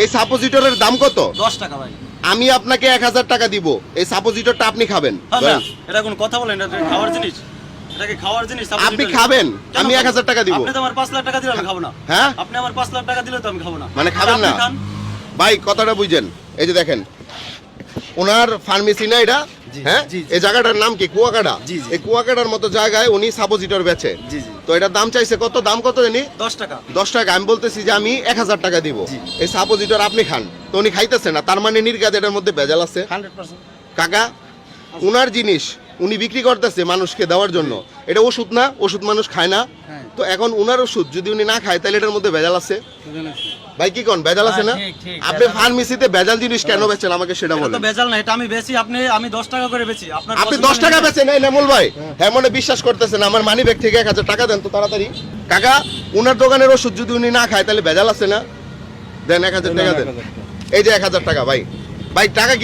এই সাপোজিটরের দাম কত? 10 টাকা ভাই। আমি আপনাকে 1000 টাকা দিব, এই সাপোজিটরটা আপনি খাবেন। না, এটা কোন কথা বলেন? এটা খাওয়ার জিনিস, এটা কি খাওয়ার জিনিস? আপনি খাবেন, আমি 1000 টাকা দিব। আপনি তো আমার 5 লাখ টাকা দিলে আমি খাবো না। হ্যাঁ, আপনি আমার 5 লাখ টাকা দিলে তো আমি খাবো না। মানে খাবেন না ভাই, কথাটা বুঝেন। এই যে দেখেন, ওনার ফার্মেসি না এটা, হ্যাঁ, এই জায়গাটার নাম কি? কুয়াকাটা। এই কুয়াকাটার মতো জায়গায় উনি সাপোজিটর বেচে। তো এটার দাম চাইছে কত? দাম কত জানি? 10 টাকা। 10 টাকা। আমি বলতেছি যে আমি 1000 টাকা দিব, এই সাপোজিটর আপনি খান। তো উনি খাইতেছে না, তার মানে নির্গাত এটার মধ্যে ভেজাল আছে 100%। কাকা, উনার জিনিস উনি বিক্রি করতেছে মানুষকে দেওয়ার জন্য। এটা ওষুধ না, ওষুধ মানুষ খায় না। তো এখন উনার ওষুধ যদি উনি না খায় তাহলে এটার মধ্যে ভেজাল আছে ভাই। কি কোন ভেজাল আছে না? আপনি ফার্মেসিতে ভেজাল জিনিস কেন বেচেন আমাকে সেটা বলেন। এটা তো ভেজাল না, এটা আমি বেচি, আমি 10 টাকা করে বেচি। আপনি 10 টাকা বেচেন? এই নেমুল ভাই, হ্যাঁ মনে বিশ্বাস করতেছেন? আমার মানি ব্যাগ থেকে 1000 টাকা দেন তো তাড়াতাড়ি। কাকা, উনার দোকানের ওষুধ যদি উনি না খায় তাহলে ভেজাল আছে না? দেন 1000 টাকা দেন। এই যে 1000 টাকা ভাই। ভাই টাকা কি